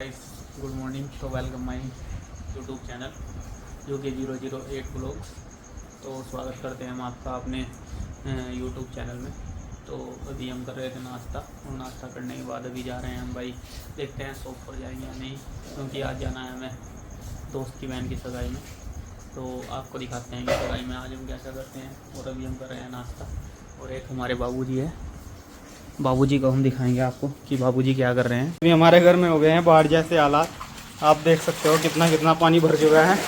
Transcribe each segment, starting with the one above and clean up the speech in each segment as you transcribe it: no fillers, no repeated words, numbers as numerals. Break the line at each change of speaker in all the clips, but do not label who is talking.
Guys good morning. तो welcome my YouTube channel UK 008 blogs. तो स्वागत करते हैं हम आपका अपने यूट्यूब चैनल में। तो अभी हम कर रहे थे नाश्ता, और नाश्ता करने के बाद अभी जा रहे हैं हम भाई, देखते हैं शॉप पर जाएंगे या नहीं, क्योंकि आज जाना है हमें दोस्त की बहन की सगाई में। तो आपको दिखाते हैं कि सगाई में आज हम क्या क्या करते हैं। और अभी हम कर रहे हैं नाश्ता, और एक हमारे बाबूजी है, बाबूजी को हम दिखाएंगे आपको कि बाबूजी क्या कर रहे हैं।
अभी हमारे घर में हो गए हैं बाढ़ जैसे हालात। आप देख सकते हो कितना कितना पानी भर चुका है,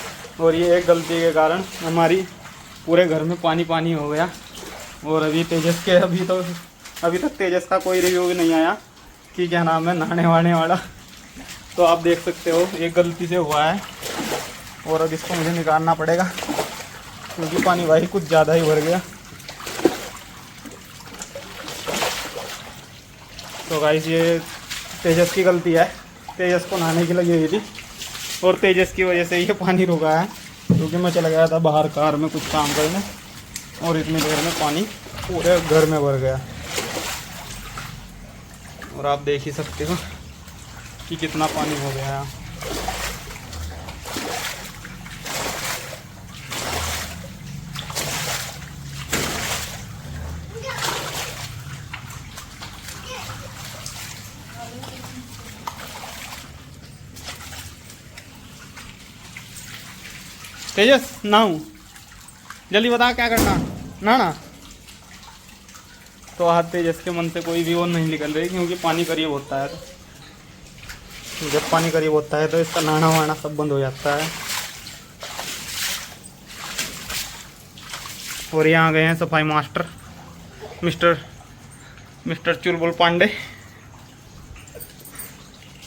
और ये एक गलती के कारण हमारी पूरे घर में पानी पानी हो गया। और अभी तेजस के अभी तक तेजस का कोई रिव्यू भी नहीं आया कि क्या नाम है नहाने वाने वाला। तो आप देख सकते हो एक गलती से हुआ है, और अब इसको मुझे निकालना पड़ेगा क्योंकि पानी भाई कुछ ज़्यादा ही भर गया। तो गाइस ये तेजस की गलती है, तेजस को नहाने की लगी हुई थी, और तेजस की वजह से ये पानी रुका है, क्योंकि मैं चला गया था बाहर कार में कुछ काम करने, और इतनी देर में पानी पूरे घर में भर गया। और आप देख ही सकते हो कि कितना पानी हो गया है। तेजस नहाऊं, जल्दी बता क्या करना, नहाना। तो आज तेजस के मन से कोई भी वो नहीं निकल रही, क्योंकि पानी करीब होता है तो जब पानी करीब होता है तो इसका नहाना वहाना सब बंद हो जाता है। और यहाँ गए हैं सफाई मास्टर मिस्टर चुलबुल पांडे,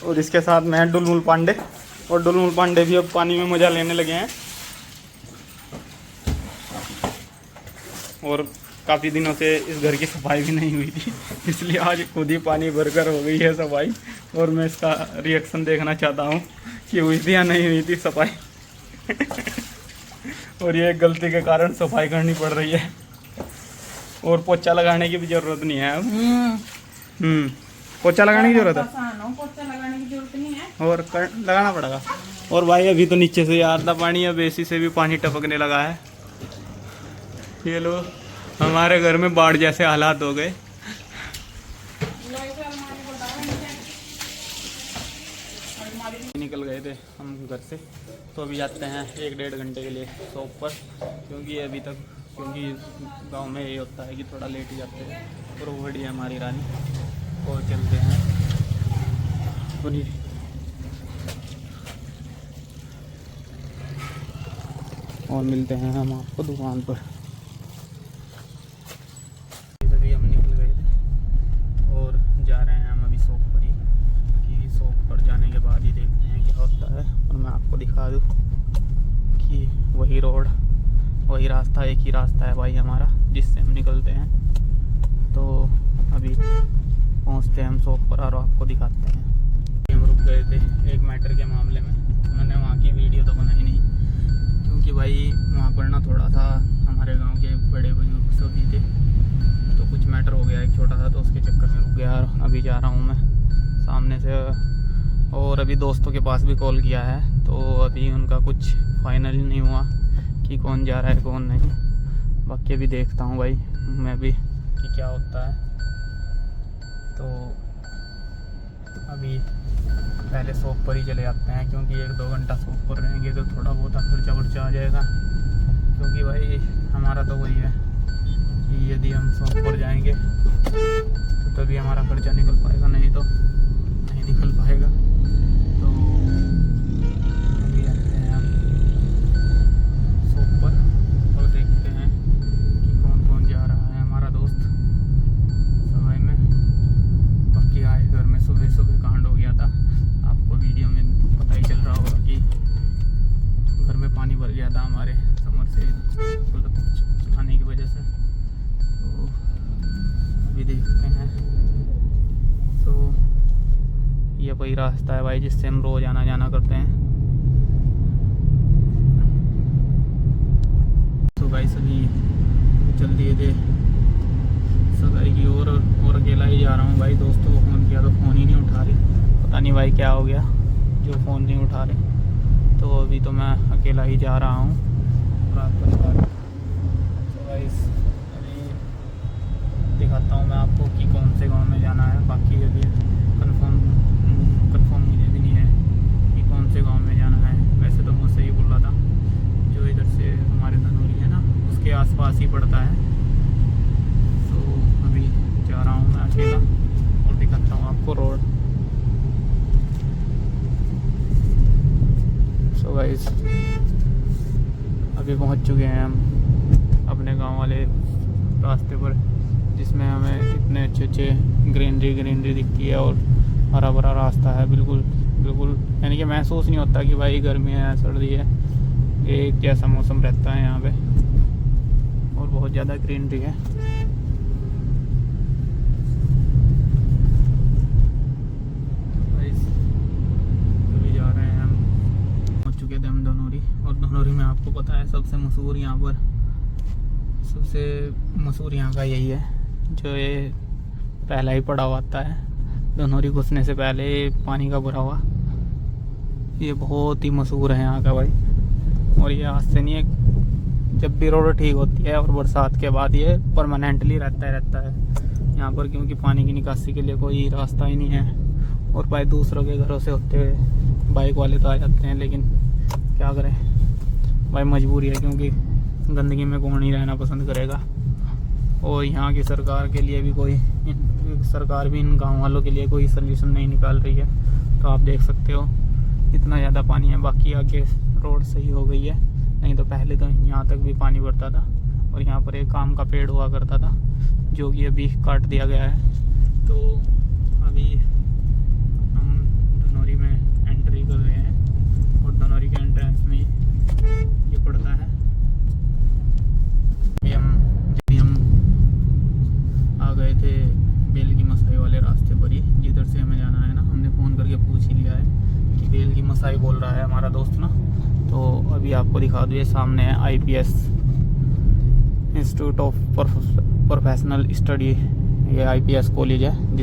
और इसके साथ मैं डुलमुल पांडे। और डुलमुल पांडे भी अब पानी में मज़ा लेने लगे हैं। और काफ़ी दिनों से इस घर की सफाई भी नहीं हुई थी, इसलिए आज खुद ही पानी भरकर हो गई है सफाई। और मैं इसका रिएक्शन देखना चाहता हूँ कि हुई थी या नहीं हुई थी सफाई। और ये गलती के कारण सफाई करनी पड़ रही है, और पोछा लगाने की भी ज़रूरत नहीं है अब। पोछा लगाने की ज़रूरत है,
पोछा लगाने की जरूरत नहीं है,
और लगाना पड़ेगा। और भाई अभी तो नीचे से यार था पानी, अब एसी से भी पानी टपकने लगा है। ये लो हमारे घर में बाढ़ जैसे हालात हो गए। निकल गए थे हम घर से, तो अभी जाते हैं 1-1.5 घंटे के लिए शॉप पर, क्योंकि गांव में ये होता है कि थोड़ा लेट ही जाते हैं। और वो बड़ी है हमारी रानी, और चलते हैं पनीर। और मिलते हैं हम आपको दुकान पर। अभी हम निकल गए थे और जा रहे हैं हम अभी शॉप पर ही, कि शॉप पर जाने के बाद ही देखते हैं क्या होता है। और मैं आपको दिखा दूँ कि वही रोड, वही रास्ता, एक ही रास्ता है भाई हमारा जिससे हम निकलते हैं। तो अभी पहुंचते हैं हम शॉप पर और आपको दिखाते हैं। हम रुक गए थे एक मैटर के मामले में, मैंने वहाँ की वीडियो तो बनाई नहीं, क्योंकि भाई वहाँ पर ना थोड़ा सा हमारे गांव के बड़े बुजुर्ग सभी थे, तो कुछ मैटर हो गया एक छोटा सा, तो उसके चक्कर में रुक गया। और अभी जा रहा हूँ मैं सामने से, और अभी दोस्तों के पास भी कॉल किया है, तो अभी उनका कुछ फाइनल नहीं हुआ कि कौन जा रहा है कौन नहीं। बाकी अभी देखता हूँ भाई मैं भी कि क्या होता है। तो अभी पहले शॉप पर ही चले जाते हैं, क्योंकि 1-2 घंटा शॉप पर रहेंगे तो थोड़ा बहुत खर्चा आ जाएगा। क्योंकि भाई हमारा तो वही है कि यदि हम शॉप पर जाएंगे तो तभी हमारा खर्चा निकल पाएगा, नहीं तो नहीं निकल पाएगा। तो अभी जाते हैं हम शॉप पर और देखते हैं कि कौन कौन जा रहा है हमारा दोस्त सगाई में। बाकी आए घर में सुबह कांड हो गया था, आपको वीडियो में पता ही चल रहा होगा कि घर में पानी भर गया था हमारे समर से चलाने की वजह से। तो अभी देखते हैं। तो ये वही रास्ता है भाई जिससे हम रोज़ आना जाना करते हैं। तो भाई सभी चल दिए थे सगाई की और अकेला ही जा रहा हूँ भाई। दोस्तों को फ़ोन किया तो फ़ोन ही नहीं उठा रही, पता नहीं भाई क्या हो गया। जो फ़ोन नहीं उठा रहे। तो अभी तो मैं अकेला ही जा रहा हूँ रात को निकाल। तो गाइस अभी दिखाता हूँ मैं आपको कि कौन से गांव में जाना है। बाकी अभी कंफर्म मुझे भी नहीं है कि कौन से गांव में जाना है। वैसे तो मुझसे ही बोल रहा था, जो इधर से हमारे धनौरी है ना उसके आसपास ही पड़ता है। तो अभी जा रहा हूँ मैं अकेला और दिखाता हूँ आपको रोड। सो गाइस अभी पहुँच चुके हैं हम अपने गांव वाले रास्ते पर, जिसमें हमें इतने अच्छे ग्रीनरी दिखती है और हरा भरा रास्ता है। बिल्कुल यानी कि महसूस नहीं होता कि भाई गर्मी है सर्दी है, एक जैसा मौसम रहता है यहाँ पे और बहुत ज़्यादा ग्रीनरी है। अभी जा रहे हैं हम, पहुँच चुके थे हम धनौरी। और धनौरी में आपको पता है सबसे मशहूर यहाँ का यही है, जो ये पहला ही पड़ा हुआ आता है धनौरी घुसने से पहले, पानी का भरा हुआ। ये बहुत ही मशहूर है यहाँ का भाई। और ये आज से नहीं है, जब भी रोड ठीक होती है और बरसात के बाद ये परमानेंटली रहता है यहाँ पर, क्योंकि पानी की निकासी के लिए कोई रास्ता ही नहीं है। और भाई दूसरों के घरों से होते हुए बाइक वाले तो आ जाते हैं, लेकिन क्या करें भाई, मजबूरी है, क्योंकि गंदगी में कौन ही रहना पसंद करेगा। और यहाँ की सरकार के लिए भी सरकार भी इन गाँव वालों के लिए कोई सल्यूशन नहीं निकाल रही है। तो आप देख सकते हो इतना ज़्यादा पानी है। बाकी आगे रोड सही हो गई है, नहीं तो पहले तो यहाँ तक भी पानी भरता था। और यहाँ पर एक आम का पेड़ हुआ करता था, जो कि अभी काट दिया गया है। तो अभी हम धनौरी में एंट्री कर रहे हैं और धनौरी के एंट्रेंस में ये पड़ता है। अभी हम आ गए थे बेल की मसाई वाले रास्ते पर ही, जिधर से हमें जाना है ना। हमने फ़ोन करके पूछ ही लिया है कि बेल की मसाई बोल रहा है हमारा दोस्त ना। तो अभी आपको दिखा दूँ, ये सामने है IPS institute of professional study. ये IPS कॉलेज है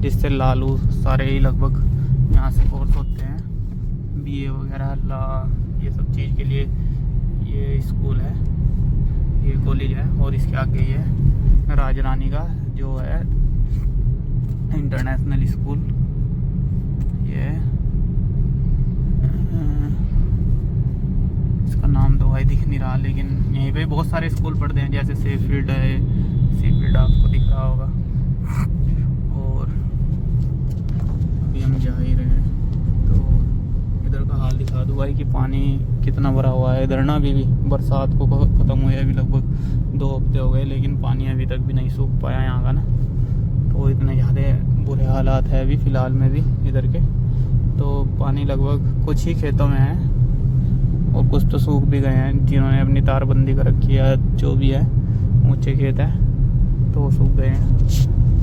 जिससे लालू सारे ही लगभग यहाँ से कोर्स होते हैं, BA वगैरह ये सब चीज़ के लिए ये स्कूल है, ये कॉलेज है। और इसके आगे ये राजरानी का जो है इंटरनेशनल स्कूल, ये इसका नाम तो भाई दिख नहीं रहा, लेकिन यहीं पे बहुत सारे स्कूल पढ़ते हैं, जैसे सेफील्ड है, सेफील्ड आपको दिख रहा होगा। और अभी हम जा ही रहे हैं, तो इधर का हाल दिखा दूँ भाई कि पानी कितना भरा हुआ है। इधर ना अभी भी बरसात को ख़त्म हुए अभी लगभग 2 हफ्ते हो गए, लेकिन पानी अभी तक भी नहीं सूख पाया यहाँ का ना। तो इतने ज़्यादा बुरे हालात है अभी फ़िलहाल में भी इधर के। तो पानी लगभग कुछ ही खेतों में है और कुछ तो सूख भी गए हैं, जिन्होंने अपनी तारबंदी कर रखी है, जो भी है ऊंचे खेत है तो वो सूख गए हैं।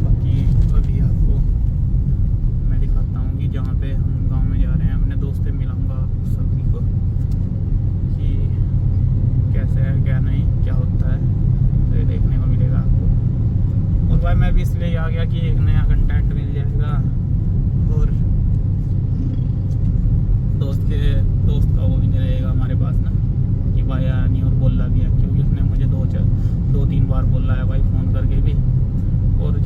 बाकी अभी आपको मैं दिखाता हूँ कि जहाँ पे हम गांव में जा रहे हैं, अपने दोस्त से मिलाऊंगा सभी को कि कैसे है क्या नहीं, क्या होता है, तो ये देखने को मिलेगा आपको। और भाई मैं भी इसलिए आ गया कि एक नया कंटेंट मिल जाएगा और दोस्त का वो भी नहीं रहेगा हमारे पास ना, कि भाई आया नहीं और बोल रहा भी है, क्योंकि उसने मुझे 2-3 बार बोल रहा है भाई फ़ोन करके भी। और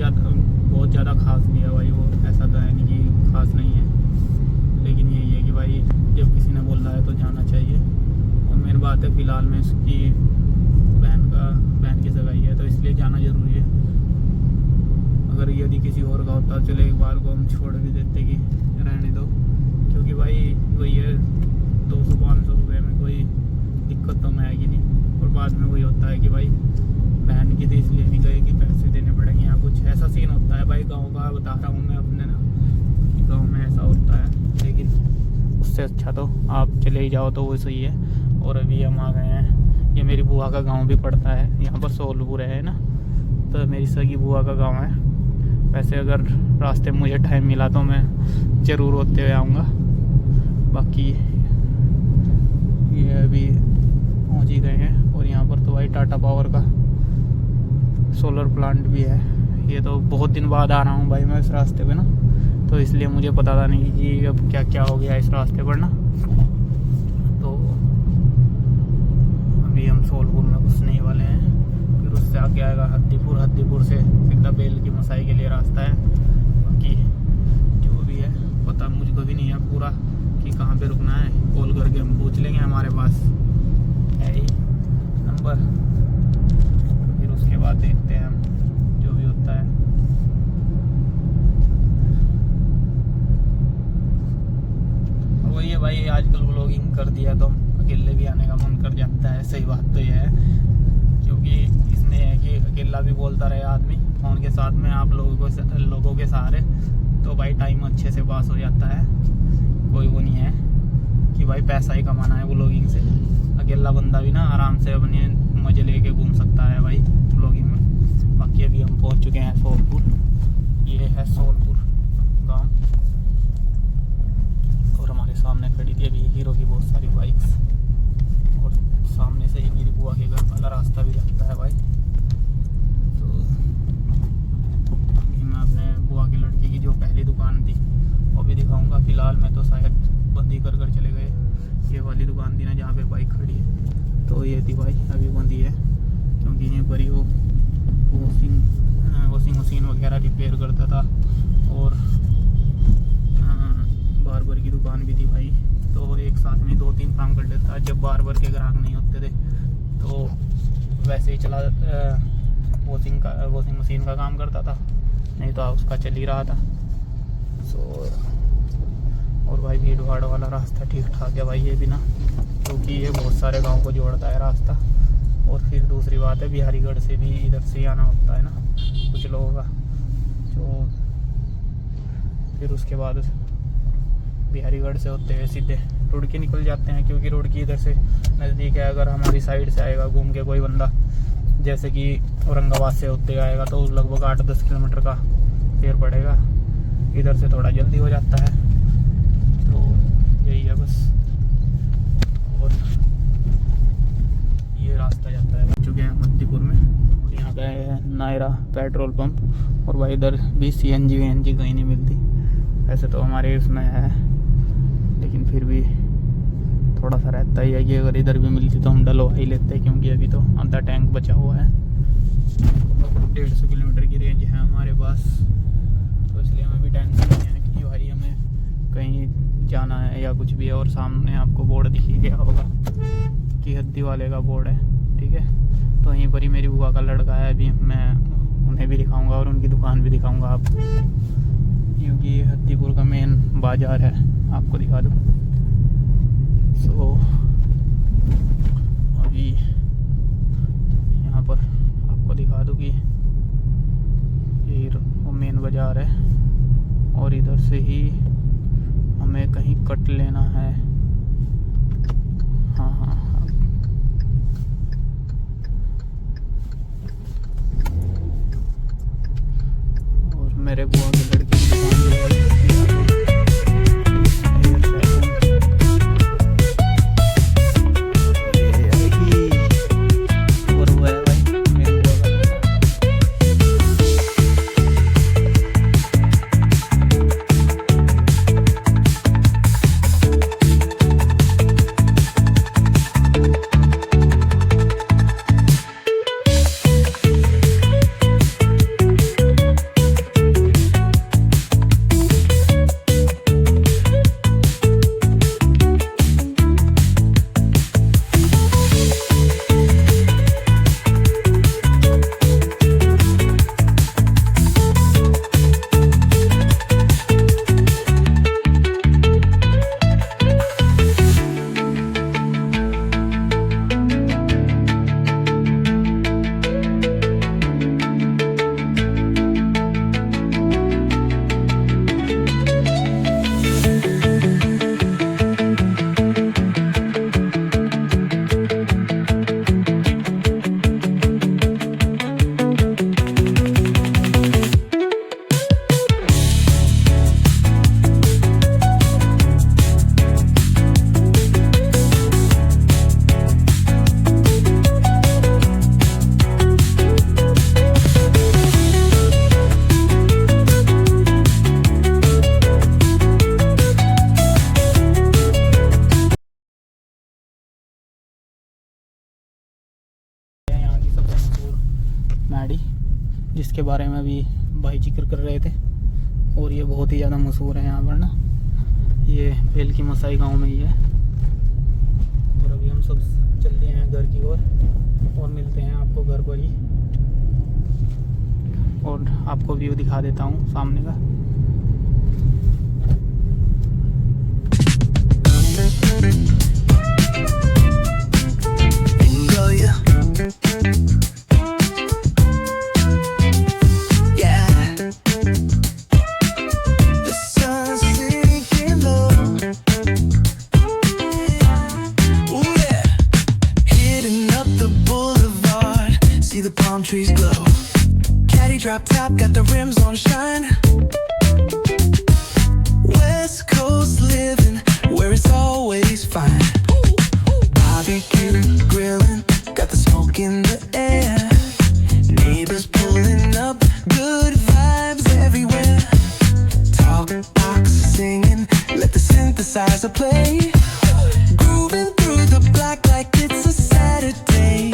बहुत ज़्यादा खास नहीं है भाई वो, ऐसा तो है नहीं कि खास नहीं है, लेकिन यही है कि भाई जब किसी ने बोल रहा है तो जाना चाहिए। और मेन बात है फ़िलहाल में इसकी बहन की सगाई है, तो इसलिए जाना ज़रूरी है। अगर यदि किसी और का होता चले एक बार को हम छोड़ भी देते कि रहने दो, क्योंकि भाई वही है 200-500 रुपये में कोई दिक्कत तो मैं आएगी नहीं। और बाद में वही होता है कि भाई बहन की थी इसलिए नहीं गए कि पैसे देने पड़ेंगे, यहाँ कुछ ऐसा सीन होता है भाई गांव का, बता रहा हूँ मैं अपने ना, कि गांव में ऐसा होता है। लेकिन उससे अच्छा तो आप चले ही जाओ तो वो सही है। और अभी हम आ गए हैं, ये मेरी बुआ का गाँव भी पड़ता है यहाँ पर, सोलपुर है ना, तो मेरी सगी बुआ का गाँव है। वैसे अगर रास्ते में मुझे टाइम मिला तो मैं ज़रूर होते हुए आऊँगा। बाकी ये अभी पहुँच ही गए हैं। और यहाँ पर तो भाई टाटा पावर का सोलर प्लांट भी है। ये तो बहुत दिन बाद आ रहा हूँ भाई मैं इस रास्ते पे ना, तो इसलिए मुझे पता था नहीं कि अब क्या क्या हो गया इस रास्ते पर ना। तो अभी हम सोलपुर में घुसने ही वाले हैं, फिर उससे आगे आएगा हद्दीपुर। हद्दीपुर से सीधा बेल की मसाई के लिए रास्ता है। बाकी जो भी है पता मुझको भी नहीं है पूरा कि कहाँ पे रुकना है। कॉल करके हम पूछ लेंगे, हमारे पास है ही नंबर। फिर उसके बाद देखते हैं हम जो भी होता है। वही है भाई, आजकल व्लॉगिंग कर दिया तो अकेले भी आने का मन कर जाता है। सही बात तो यह है, क्योंकि इसमें है कि अकेला भी बोलता रहे आदमी फ़ोन के साथ में आप लोगों के सहारे, तो भाई टाइम अच्छे से पास हो जाता है। कोई वो नहीं है कि भाई पैसा ही कमाना है व्लॉगिंग से। अकेला बंदा भी ना आराम से अपने मज़े लेके घूम सकता है भाई व्लॉगिंग में। बाकी अभी हम पहुंच चुके हैं सोलपुर। ये है सोलपुर गांव, और हमारे सामने खड़ी थी अभी हीरो की बहुत सारी बाइक्स, और सामने से ही मेरी बुआ के घर वाला रास्ता भी जाता है भाई। तो अभी मैं अपने बुआ की लड़की की जो पहली दुकान थी वो भी दिखाऊंगा। फिलहाल में तो शायद बंद ही कर चले गए। ये वाली दुकान थी ना जहाँ पे बाइक खड़ी है, तो ये थी भाई अभी बंद ही है, क्योंकि यहीं पर ही वो वॉशिंग मशीन वगैरह रिपेयर करता था, और बार्बर की दुकान भी थी भाई। तो एक साथ में 2-3 काम कर लेता। जब बार्बर के ग्राहक नहीं होते थे तो वैसे ही चला वॉशिंग मशीन का काम करता था, नहीं तो उसका चल ही रहा था। और भाई भीड़ भाड़ वाला रास्ता ठीक ठाक है भाई ये भी ना, क्योंकि ये बहुत सारे गांव को जोड़ता है रास्ता। और फिर दूसरी बात है, बिहारीगढ़ से भी इधर से ही आना होता है ना कुछ लोगों का, जो फिर उसके बाद बिहारीगढ़ से होते हुए सीधे रुड़की निकल जाते हैं, क्योंकि रुड़की इधर से नज़दीक है। अगर हमारी साइड से आएगा घूम के कोई बंदा, जैसे कि औरंगाबाद से होते आएगा, तो लगभग 8-10 किलोमीटर का फेर पड़ेगा। इधर से थोड़ा जल्दी हो जाता है, तो यही है बस। और ये रास्ता जाता है चुके हैं हद्दीपुर में, और यहाँ पे है नायरा पेट्रोल पंप। और भाई इधर भी CNG VNG कहीं नहीं मिलती। ऐसे तो हमारे इसमें है, लेकिन फिर भी थोड़ा सा रहता ही है कि अगर इधर भी मिलती तो हम डलवा ही लेते, क्योंकि अभी तो आधा टैंक बचा हुआ है। 150 किलोमीटर की रेंज है हमारे पास, तो इसलिए हमें भी टेंशन नहीं है कि भाई हमें कहीं जाना है या कुछ भी है। और सामने आपको बोर्ड दिख ही गया होगा कि हद्दी वाले का बोर्ड है, ठीक है। तो वहीं पर ही मेरी बुआ का लड़का है, अभी मैं उन्हें भी दिखाऊंगा और उनकी दुकान भी दिखाऊंगा आपको, क्योंकि ये हद्दीपुर का मेन बाज़ार है। आपको दिखा दूँ सो अभी यहाँ पर आपको दिखा दूँ कि ये वो मेन बाज़ार है, और इधर से ही हमें कहीं कट लेना है। हाँ, और मेरे बुआ के लड़के की दुकान भी है। जिसके बारे में अभी भाई जिक्र कर रहे थे। और ये बहुत ही ज़्यादा मशहूर है यहाँ पर ना, ये बेल की मसाई गांव में ही है। और अभी हम सब चलते हैं घर की ओर और मिलते हैं आपको घर पर ही, और आपको व्यू दिखा देता हूँ सामने का।
The palm trees glow. Caddy drop top, got the rims on shine. West Coast living, where it's always fine. Barbecue, grilling, got the smoke in the air. Neighbors pulling up, good vibes everywhere. Talk box singing, let the synthesizer play. Grooving through the block like it's a Saturday.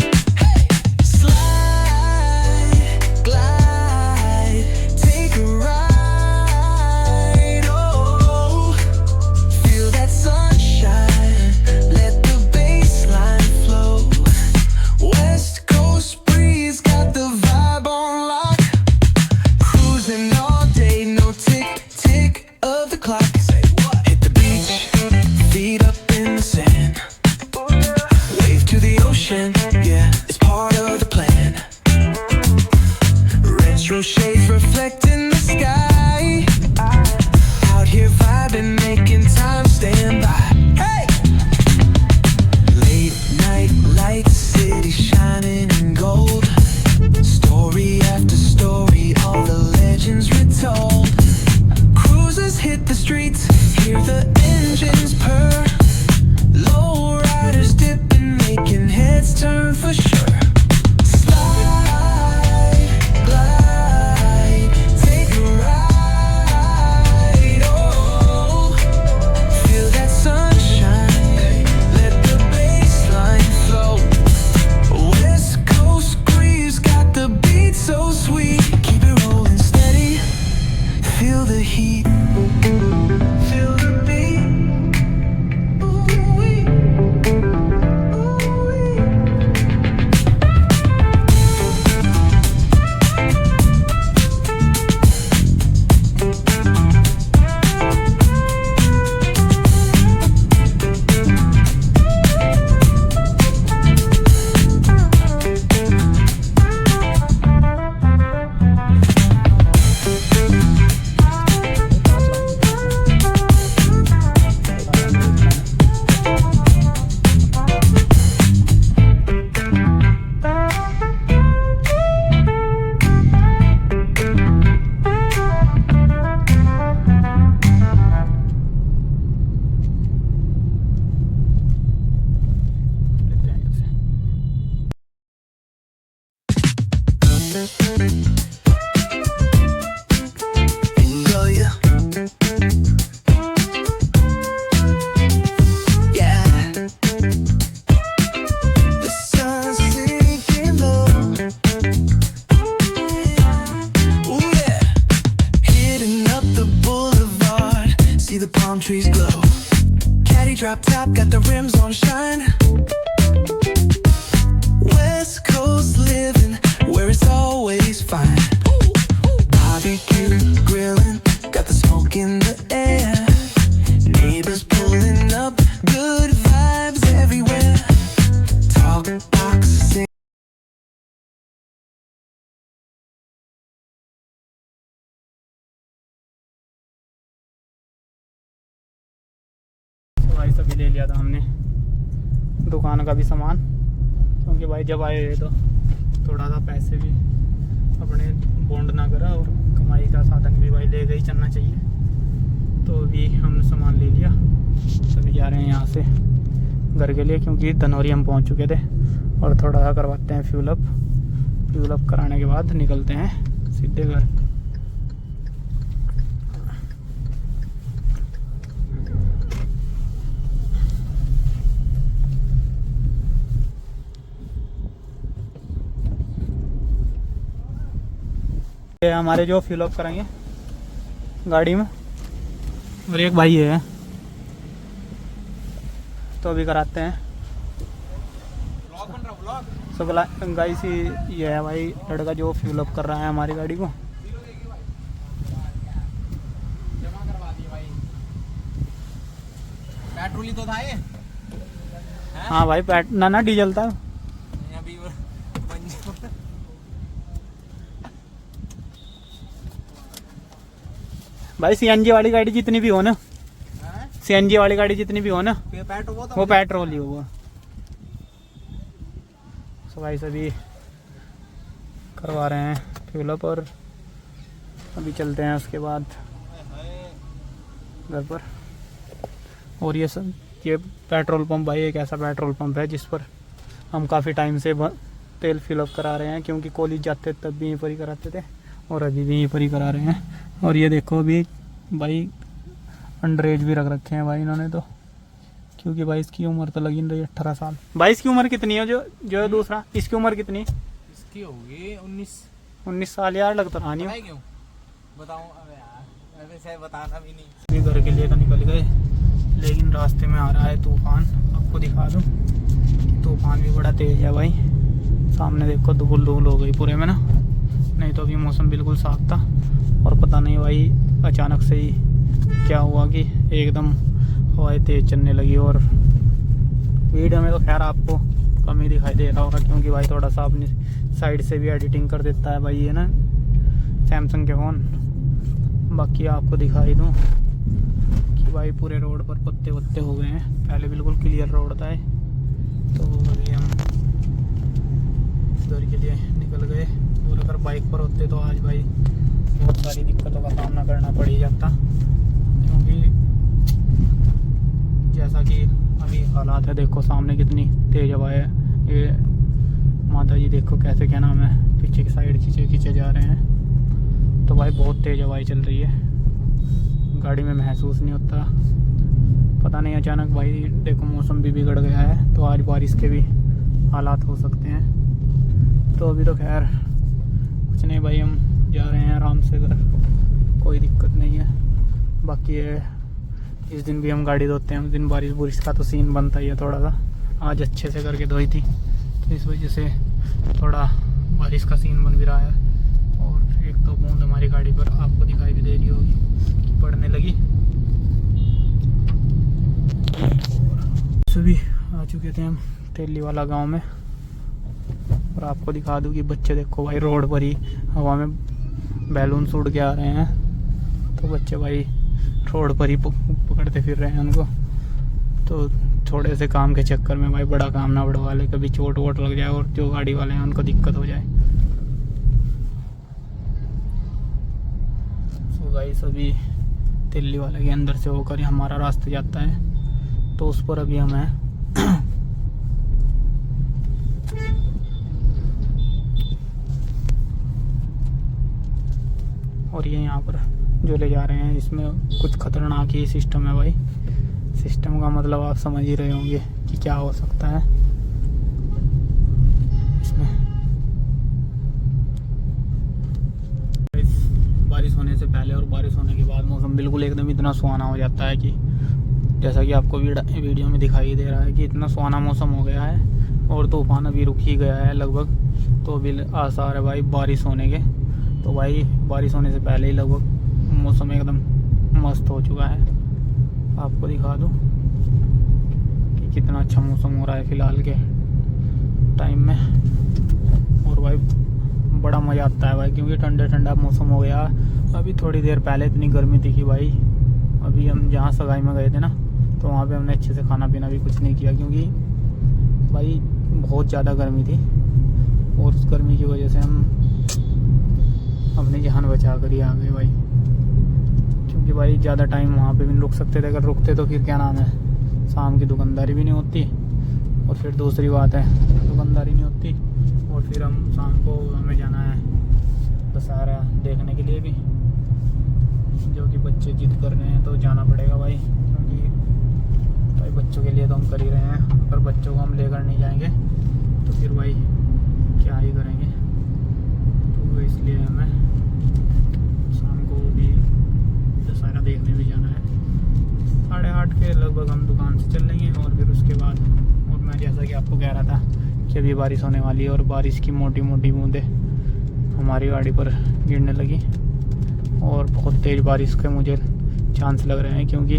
Yeah, it's part of the plan. Retro shades reflecting the sky. Out here vibing, making time stand by. Hey! Late night lights, city shining in gold. Story after story, all the legends retold. Cruisers hit the streets, hear the engines purr. Low riders dipping, making heads turn for sure. Slide, glide, take a ride. Oh, feel that sunshine, let the bassline flow. West Coast breeze got the beat so sweet. Keep it rolling steady, feel the heat. Feel the beat. The palm trees glow. Caddy drop top, got the rims on shine. West Coast living, where it's always fine. Barbecue, grilling, got the smoke in the air. Neighbors pulling up, good vibes everywhere. Talk box sing.
भाई सभी ले लिया था हमने दुकान का भी सामान, क्योंकि भाई जब आए हुए तो थोड़ा सा पैसे भी अपने बॉन्ड ना करा, और कमाई का साधन भी भाई ले गई चलना चाहिए। तो अभी हमने सामान ले लिया, सभी जा रहे हैं यहाँ से घर के लिए, क्योंकि धनौरी हम पहुँच चुके थे। और थोड़ा सा करवाते हैं फ्यूल अप कराने के बाद निकलते हैं सीधे घर। ये हमारे जो फिल अप करेंगे गाड़ी में, और एक भाई है तो अभी कराते हैं। सो गाइस ये है भाई लड़का जो फ्यूल अप कर रहा है हमारी गाड़ी को।
पेट्रोल ही तो था ये।
हाँ भाई ना डीजल था।
अभी
भाई सीएनजी वाली गाड़ी जितनी भी हो ना, सीएनजी वाली गाड़ी जितनी भी हो ना, वो पेट्रोल ही होगा। सो भाई सभी करवा रहे हैं फ्यूल अप और अभी चलते हैं उसके बाद घर पर। और ये सब ये पेट्रोल पंप भाई एक ऐसा पेट्रोल पंप है जिस पर हम काफ़ी टाइम से तेल फिल अप करा रहे हैं, क्योंकि कॉलेज जाते तब भी यहीं पर ही कराते थे और अभी भी यहीं पर ही करा रहे हैं। और ये देखो अभी भाई अंडर एज भी रख रखे हैं भाई इन्होंने तो, क्योंकि भाई इसकी उम्र तो लगी नहीं रही 18 साल। भाई इसकी उम्र कितनी है जो दूसरा, इसकी उम्र कितनी?
इसकी होगी
19 साल यार, लगता रहा नहीं।
क्यों बताऊं अब यार, वैसे बताना भी नहीं।
अभी घर के लिए तो निकल गए, लेकिन रास्ते में आ रहा है तूफान। आपको दिखा दूं तूफान भी बड़ा तेज है भाई। सामने देखो धूल हो गई पूरे में ना, नहीं तो अभी मौसम बिल्कुल साफ था। और पता नहीं भाई अचानक से ही क्या हुआ कि एकदम हवाएं तेज चलने लगी। और वीडियो में तो खैर आपको कम ही दिखाई दे रहा होगा, क्योंकि भाई थोड़ा सा अपनी साइड से भी एडिटिंग कर देता है भाई ये ना सैमसंग के फ़ोन। बाकी आपको दिखाई दूँ कि भाई पूरे रोड पर पत्ते वत्ते हो गए हैं, पहले बिल्कुल क्लियर रोड था। तो अभी हम घर के लिए निकल गए, और अगर बाइक पर होते तो आज भाई बहुत सारी दिक्कतों का सामना करना पड़ ही जाता, क्योंकि जैसा कि अभी हालात है देखो सामने कितनी तेज़ हवा है। ये माता जी देखो कैसे क्या नाम है पीछे की साइड खींचे जा रहे हैं। तो भाई बहुत तेज़ हवाएं चल रही है, गाड़ी में महसूस नहीं होता। पता नहीं अचानक भाई देखो मौसम भी बिगड़ गया है, तो आज बारिश के भी हालात हो सकते हैं। तो अभी तो खैर कुछ नहीं भाई, हम जा रहे हैं आराम से घर, कोई दिक्कत नहीं है। बाकी ये इस दिन भी हम गाड़ी धोते हैं, उस दिन बारिश का तो सीन बनता ही है थोड़ा सा। आज अच्छे से करके धोई थी, तो इस वजह से थोड़ा बारिश का सीन बन भी रहा है। और एक तो बूंद हमारी गाड़ी पर आपको दिखाई भी दे रही होगी कि पड़ने लगी। सभी आ चुके थे हम तेली वाला गांव में, और आपको दिखा दूं कि बच्चे देखो भाई रोड पर ही हवा में बैलून उड़ के आ रहे हैं। तो बच्चे भाई रोड पर ही पकड़ते फिर रहे हैं उनको। तो थोड़े से काम के चक्कर में भाई बड़ा काम ना बढ़वा ले, कभी चोट वोट लग जाए और जो गाड़ी वाले हैं उनको दिक्कत हो जाए। सो गाइस अभी दिल्ली वाले के अंदर से होकर हमारा रास्ता जाता है, तो उस पर अभी हम हैं। और ये यहाँ पर जो ले जा रहे हैं इसमें कुछ खतरनाक ही सिस्टम है भाई। सिस्टम का मतलब आप समझ ही रहे होंगे कि क्या हो सकता है इसमें। बारिश होने से पहले और बारिश होने के बाद मौसम बिल्कुल एकदम इतना सुहाना हो जाता है कि जैसा कि आपको वीडियो में दिखाई दे रहा है कि इतना सुहाना मौसम हो गया है। और तूफान अभी रुक ही गया है लगभग, तो अभी आसार है भाई बारिश होने के। तो भाई बारिश होने से पहले ही लगभग मौसम एकदम मस्त हो चुका है। आपको दिखा दूं कि कितना अच्छा मौसम हो रहा है फ़िलहाल के टाइम में। और भाई बड़ा मज़ा आता है भाई, क्योंकि ठंडा मौसम हो गया। अभी थोड़ी देर पहले इतनी गर्मी थी कि भाई अभी हम जहाँ सगाई में गए थे ना, तो वहाँ पे हमने अच्छे से खाना पीना भी कुछ नहीं किया, क्योंकि भाई बहुत ज़्यादा गर्मी थी। और उस गर्मी की वजह से हम अपनी जान बचा कर ही आ गए भाई, क्योंकि भाई ज़्यादा टाइम वहाँ पे भी नहीं रुक सकते थे। अगर रुकते तो फिर क्या नाम है शाम की दुकानदारी भी नहीं होती, और फिर दूसरी बात है दुकानदारी नहीं होती। और फिर हम शाम को हमें जाना है दशहरा देखने के लिए भी, जो कि बच्चे जिद कर रहे हैं तो जाना पड़ेगा भाई, क्योंकि भाई बच्चों के लिए तो हम कर ही रहे हैं। अगर बच्चों को हम लेकर नहीं जाएंगे तो फिर भाई क्या ही करेंगे। तो इसलिए हमें नज़ारा देखने भी जाना है। 8:30 के लगभग हम दुकान से चल लेंगे और फिर उसके बाद, और मैं जैसा कि आपको कह रहा था कि अभी बारिश होने वाली है और बारिश की मोटी मोटी बूंदें हमारी गाड़ी पर गिरने लगी और बहुत तेज़ बारिश के मुझे चांस लग रहे हैं, क्योंकि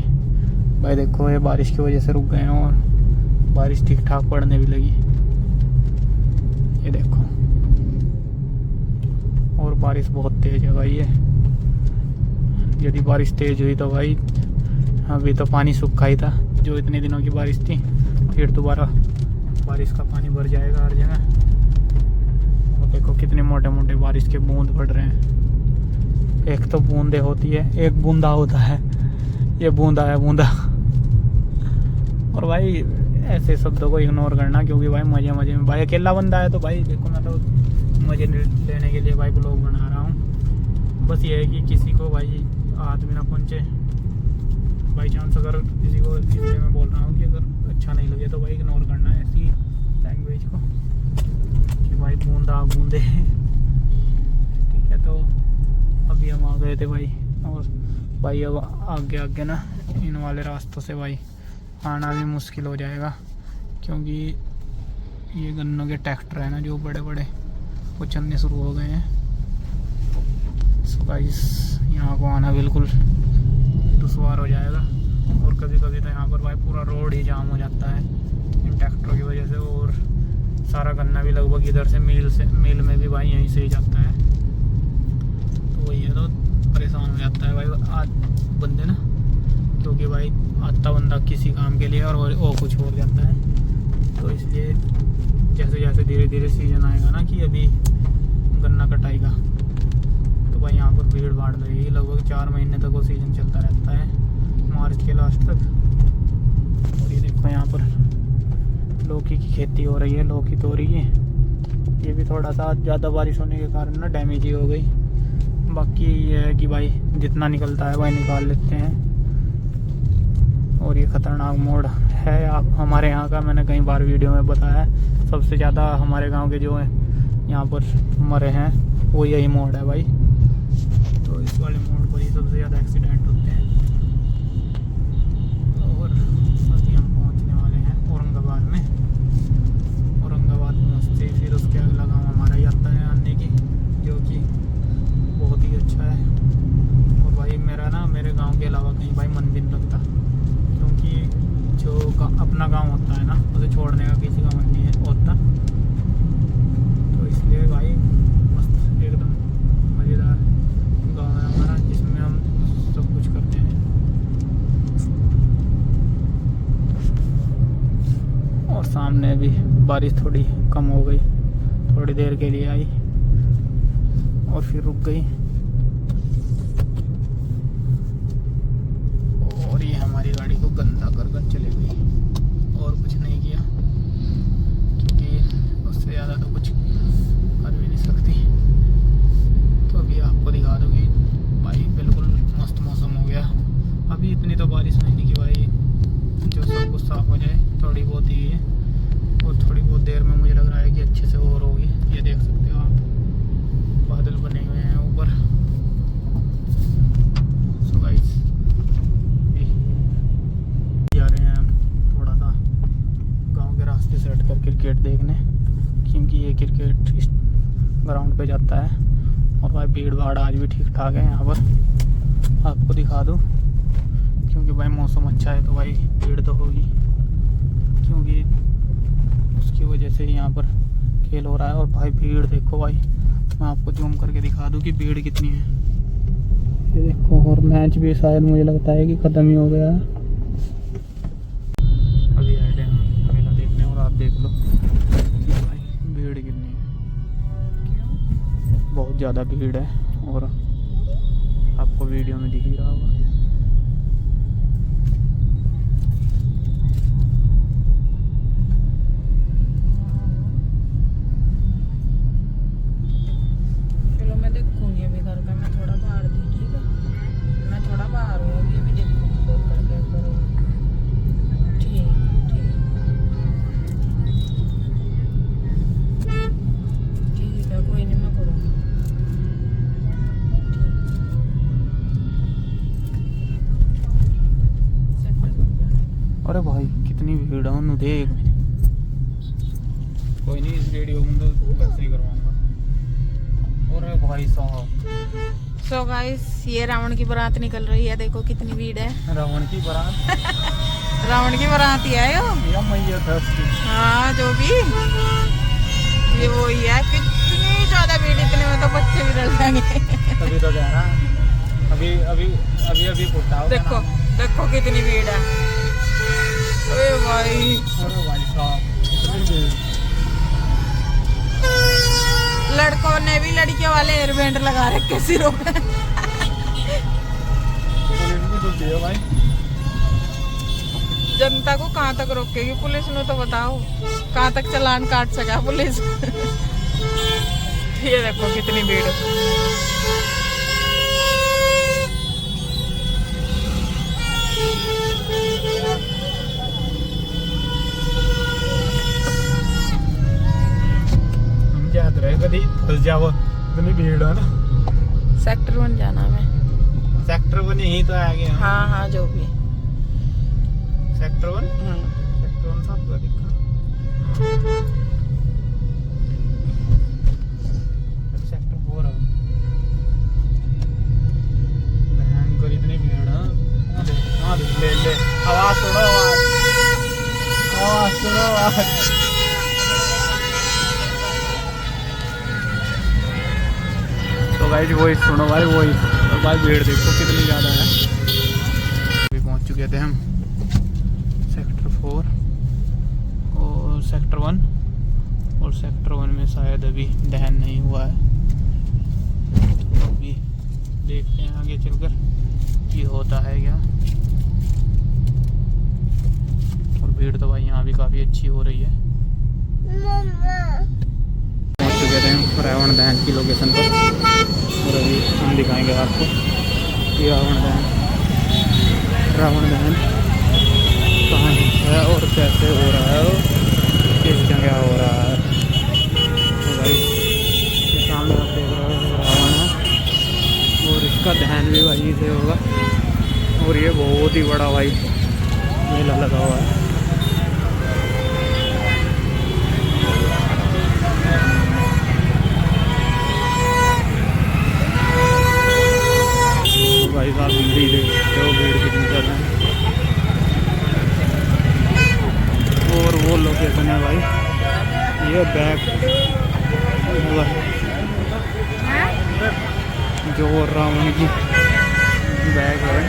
भाई देखो ये बारिश की वजह से रुक गए हैं और बारिश ठीक ठाक पड़ने भी लगी। ये देखो, और बारिश बहुत तेज़ है भाई। ये यदि बारिश तेज़ हुई तो भाई अभी तो पानी सूखा ही था जो इतने दिनों की बारिश थी, फिर दोबारा बारिश का पानी भर जाएगा हर जगह। और देखो कितने मोटे मोटे बारिश के बूंद पड़ रहे हैं। एक तो बूंदे होती है, एक बूंदा होता है, ये बूंदा है बूंदा। और भाई ऐसे शब्दों को इग्नोर करना, क्योंकि भाई मज़े मज़े में भाई अकेला बंदा है तो भाई देखो मैं तो मज़े लेने के लिए भाई ब्लॉग बना रहा हूँ। बस ये है कि किसी को भाई हाथ में ना पहुँचे। बाई चांस अगर किसी को इसलिए मैं बोल रहा हूँ कि अगर अच्छा नहीं लगे तो भाई इग्नोर करना है ऐसी लैंग्वेज को कि भाई बूंदा बूंदे। ठीक है, तो अभी हम आ गए थे भाई, और भाई अब आगे आगे ना इन वाले रास्तों से भाई आना भी मुश्किल हो जाएगा, क्योंकि ये गन्नों के ट्रैक्टर है ना जो बड़े बड़े वो चलने शुरू हो गए हैं। सो गाइस यहाँ को आना बिल्कुल दुश्वार हो जाएगा, और कभी कभी तो यहाँ पर भाई पूरा रोड ही जाम हो जाता है इन ट्रैक्टरों की वजह से, और सारा गन्ना भी लगभग इधर से मिल में भी भाई यहीं से ही जाता है। तो वही है, तो परेशान हो जाता है भाई आज बंदे ना, क्योंकि भाई आता बंदा किसी काम के लिए और वो कुछ हो जाता है। तो इसलिए जैसे जैसे धीरे धीरे सीजन आएगा ना कि अभी गन्ना कटाई का, तो भाई यहाँ पर भीड़ भाड़ लगेगी। लगभग 4 महीने तक वो सीज़न चलता रहता है, मार्च के लास्ट तक। और ये देखो यहाँ पर लौकी की खेती हो रही है, लौकी तोरी की। ये भी थोड़ा सा ज़्यादा बारिश होने के कारण ना डैमेज ही हो गई। बाकी ये है कि भाई जितना निकलता है भाई निकाल लेते हैं। और ये ख़तरनाक मोड़ है आप हमारे यहाँ का, मैंने कई बार वीडियो में बताया है। सबसे ज़्यादा हमारे गांव के जो है यहाँ पर मरे हैं वो यही मोड़ है भाई। तो इस वाले मोड़ पर ही सबसे ज़्यादा एक्सीडेंट होते हैं। और अभी हम पहुँचने वाले हैं औरंगाबाद में। औरंगाबाद पहुँचते ही फिर उसके अगला गाँव हमारा ही आता है आने की, जो कि बहुत ही अच्छा है। और भाई मेरा ना मेरे गांव के अलावा कहीं भाई मन भी नहीं लगता, क्योंकि जो अपना गांव होता है ना उसे छोड़ने का किसी का मन नहीं है होता। तो इसलिए भाई मस्त एकदम मज़ेदार गांव है हमारा, जिसमें हम सब कुछ करते हैं। और सामने भी बारिश थोड़ी कम हो गई, थोड़ी देर के लिए आई और फिर रुक गई। और ये हमारी गाड़ी को गंदा कर चले गई, और कुछ नहीं किया, क्योंकि उससे ज़्यादा तो कुछ कर भी नहीं सकती। तो अभी आपको दिखा दूँगी भाई, बिल्कुल मस्त मौसम हो गया। अभी इतनी तो बारिश नहीं कि भाई जो सब कुछ साफ हो जाए, थोड़ी बहुत ही है, और थोड़ी बहुत देर में मुझे लग रहा है कि अच्छे से और होगी। ये देख सकते हो आप, बादल बने हुए हैं ऊपर। सो गाइस जा रहे हैं हम थोड़ा सा गांव के रास्ते से हटकर क्रिकेट देखने, क्योंकि ये क्रिकेट इस ग्राउंड पे जाता है। और भाई भीड़ भाड़ आज भी ठीक ठाक है यहाँ पर, आपको दिखा दूँ, क्योंकि भाई मौसम अच्छा है तो भाई भीड़ तो होगी, क्योंकि उसकी वजह से यहाँ पर खेल हो रहा है। और भाई भीड़ देखो भाई, मैं आपको जूम करके दिखा दूँ कि भीड़ कितनी है। ये देखो, और मैच भी शायद मुझे लगता है कि ख़त्म ही हो गया है। अभी आए थे हम मेला देखने, और आप देख लो कि भाई भीड़ कितनी है, बहुत ज़्यादा भीड़ है, और आपको वीडियो में दिख ही रहा होगा। अरे भाई कितनी भीड़ है उन्होंने देख। कोई नहीं, इस वीडियो में तो कैसे ही करवाऊंगा। अरे भाई साहब,
सो गाइस ये रावण की बारात निकल रही है, देखो कितनी भीड़ है।
रावण की बारात
रावण की बारात ही है यो।
या मैया था उसकी।
हाँ जो भी ये वो ही है। कितनी ज्यादा भीड़, इतने में तो बच्चे भी डर जाएंगे।
तभी तो कह रहा अभी फुटा होगा
देखो
ना।
देखो कितनी भीड़ है। ओए भाई,
अरे भाई साहब इतनी भीड़।
लड़कों ने भी लड़कियों वाले हेयर बैंड लगा रखे सिरों पे।
पुलिस भी तो है भाई।
जनता को कहाँ तक रोकेगी पुलिस ने, तो बताओ कहाँ तक चालान काट सका पुलिस। ये देखो कितनी भीड़ है।
हम याद रहे कभी फंस जाओ, इतनी भीड़ है ना।
सेक्टर 1 जाना है।
सेक्टर 1 यहीं तो आ गया।
हाँ हाँ जो भी।
सेक्टर 1 सेक्टर 1 सब का दिखा। सेक्टर 4 है। भयंकर इतनी भीड़ है। हाँ ले ले आवाज सुनो, आवाज सुनो आवाज। तो गाइस वही सुनो भाई, वही और भाई भीड़ देखो कितनी ज़्यादा है। अभी पहुंच चुके थे हम सेक्टर 4 और सेक्टर 1, और सेक्टर 1 में शायद अभी दहन नहीं हुआ है। तो अभी देखते हैं आगे चलकर कि होता है क्या। और भीड़ तो भाई यहाँ भी काफ़ी अच्छी हो रही है। पहुँच चुके थे हम रावण दहन की लोकेशन पर, और अभी हम दिखाएंगे आपको कि रावण दहन कहाँ है और कैसे हो रहा है और किस जगह हो रहा है। तो भाई ये सामने आप देख रहे हो रावण है, और इसका दहन भी वहीं से होगा। और ये बहुत ही बड़ा भाई मेला लगा हुआ है। भाई साहब भीड़ ही देखते हो, भीड़ कितनी ज़्यादा है। और वो लोकेशन है भाई, ये बैक जो रावण की बैग है।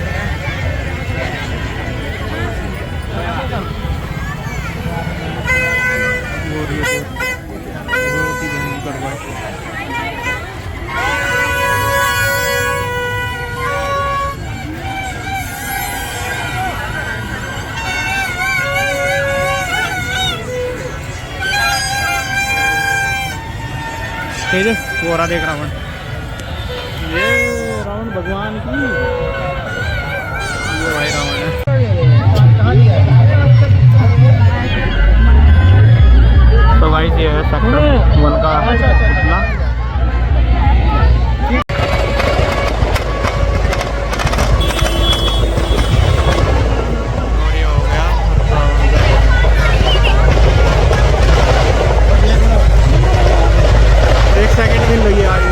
और ये बहुत ही भयंकर भाई। तेजस वो रहा देख रावण, ये रावण भगवान की, ये भाई रावण है। तो भाई ये है सेक्टर 1 का पुतला। और ये हो गया एक सेकंड भी लगी आगे।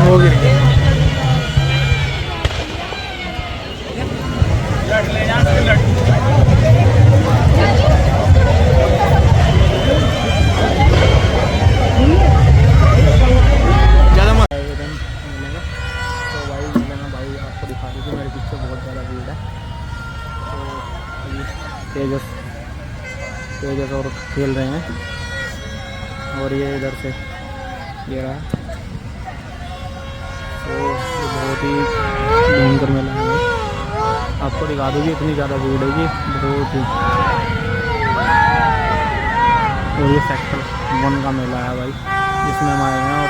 हो गिर गया। ज़्यादा मत एकदम मिलेगा। तो भाई मिलेगा भाई, आपको दिखा दीजिए मेरे पीछे बहुत ज़्यादा भीड़ है। तो अभी तेजस और खेल रहे हैं, और ये इधर से ये रहा। तो ये बहुत ही भयंकर मेला है, आपको दिखा दूँगी, इतनी ज़्यादा भीड़ है कि बहुत ही। और ये सेक्टर 1 का मेला है भाई, जिसमें हम आए हैं